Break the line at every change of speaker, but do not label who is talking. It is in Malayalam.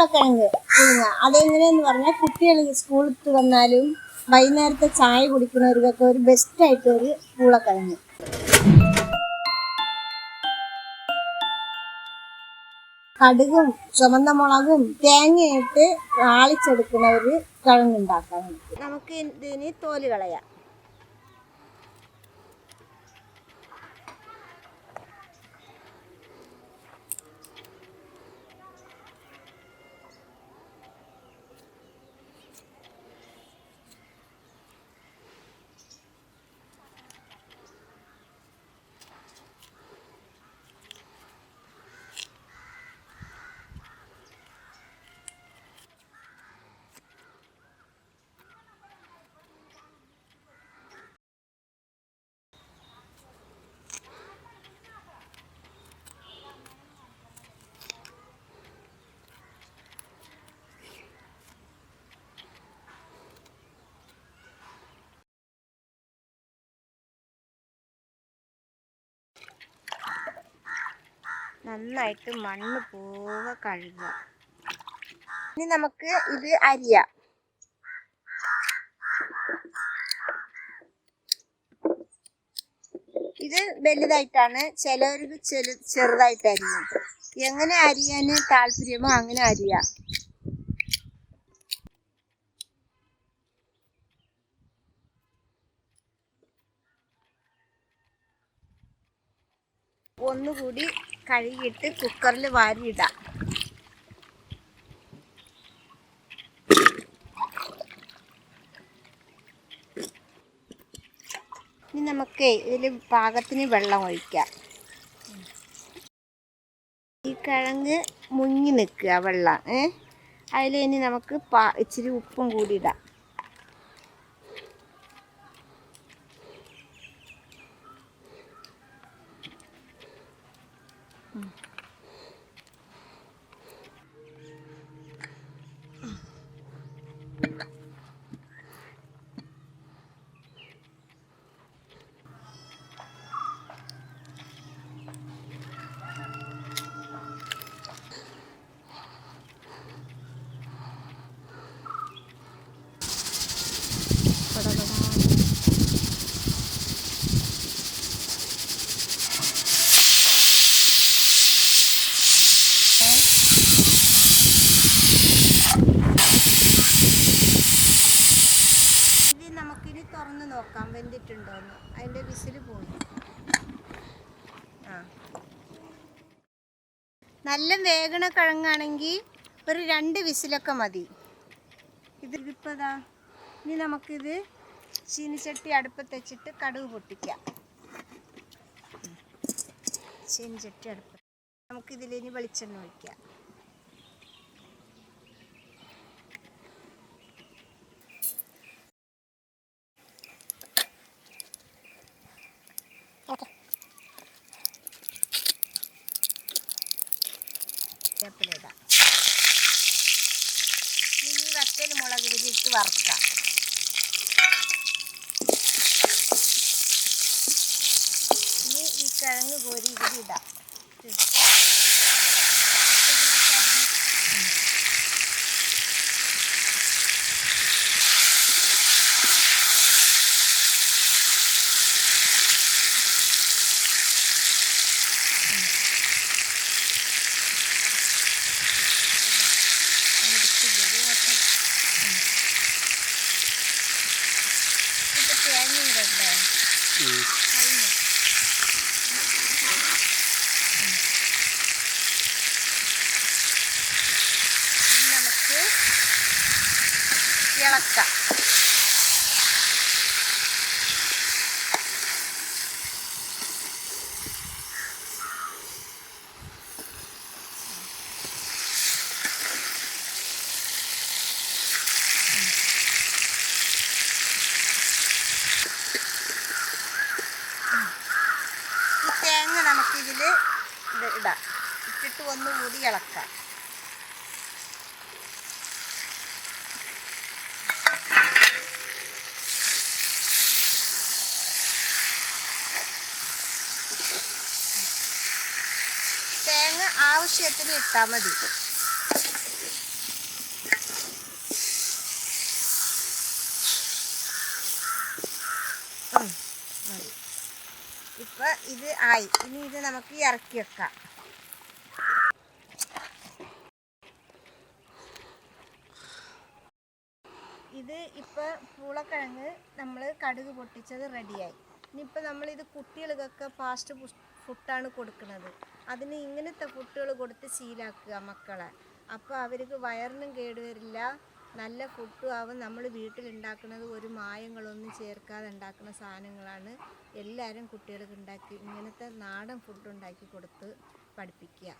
പൂളക്കിഴങ്ങ് പുഴുങ്ങ. അതെങ്ങനെയെന്ന് പറഞ്ഞാൽ കുട്ടികൾ സ്കൂളിൽ വന്നാലും വൈകുന്നേരത്തെ ചായ കുടിക്കുന്നവർക്കൊക്കെ ഒരു ബെസ്റ്റായിട്ടൊരു പൂളക്കിഴങ്ങ്. കടുകും ചുവന്ന മുളകും തേങ്ങയിട്ട് താളിച്ചെടുക്കുന്ന ഒരു കിഴങ്ങുണ്ടാക്കാൻ. നമുക്ക് ഇതിന് തോല് കളയാം. നന്നായിട്ട് മണ്ണ് പോവ കഴുകുക. ഇനി നമുക്ക് ഇത് അരിയാം. ഇത് വലുതായിട്ടാണ്, ചിലവർക്ക് ചെറുതായിട്ട് അരിയും. എങ്ങനെ അരിയാൻ താല്പര്യമോ അങ്ങനെ അരിയാം. ഒന്നുകൂടി കഴുകിയിട്ട് കുക്കറിൽ വാരിയിടാം. ഇനി നമുക്ക് ഇതിൽ പാകത്തിന് വെള്ളം ഒഴിക്കാം. ഈ കിഴങ്ങ് മുങ്ങി നിൽക്കുക വെള്ളം. അതിൽ ഇനി നമുക്ക് ഇച്ചിരി ഉപ്പും കൂടി ഇടാം. നമുക്കിനി തുറന്ന് നോക്കാം വെന്തിട്ടുണ്ടോന്ന്. അതിൻ്റെ വിസിൽ പോയി. നല്ല വേഗണ കിഴങ്ങാണെങ്കിൽ ഒരു 2 വിസിലൊക്കെ മതി. ഇതിപ്പോഴാ ഇനി നമുക്കിത് ചീനിച്ചട്ടി അടുപ്പത്ത് വെച്ചിട്ട് കടുക് പൊട്ടിക്കാം. ചീനിച്ചട്ടി അടുപ്പത്ത് നമുക്കിതിലിനി വെളിച്ചെണ്ണ ഒഴിക്കാം. വേപ്പിലിടാം. ഇനി വറ്റൽ മുളക് ഇതിട്ട് വറുക്കാം. ഇനി ഈ കിഴങ്ങ് കോരി ഇതിലിടാം. നമുക്ക് ഇളക്കാം. തേങ്ങ നമുക്കിതിൽ ഇടാം. ഇട്ടിട്ട് ഒന്നുകൂടി ഇളക്കാം. തേങ്ങ ആവശ്യത്തിന് ഇട്ടാൽ മതി. ഇത് ആയി. ഇനി ഇത് നമുക്ക് ഇറക്കി വെക്കാം. ഇത് ഇപ്പോൾ പൂളക്കിഴങ്ങ് നമ്മൾ കടുക് പൊട്ടിച്ചത് റെഡിയായി. ഇനിയിപ്പോൾ നമ്മളിത് കുട്ടികൾക്കൊക്കെ ഫാസ്റ്റ് ഫുഡാണ് കൊടുക്കുന്നത്. അതിന് ഇങ്ങനത്തെ ഫുഡുകൾ കൊടുത്ത് ശീലാക്കുക മക്കളെ. അപ്പോൾ അവർക്ക് വയറിനും കേടുവരില്ല, നല്ല ഫുഡും ആവും. നമ്മൾ വീട്ടിലുണ്ടാക്കുന്നത് ഒരു മായങ്ങളൊന്നും ചേർക്കാതെ ഉണ്ടാക്കുന്ന സാധനങ്ങളാണ്. എല്ലാവരും കുട്ടികൾക്ക് ഇങ്ങനത്തെ നാടൻ ഫുഡ് ഉണ്ടാക്കി കൊടുത്ത് പഠിപ്പിക്കുക.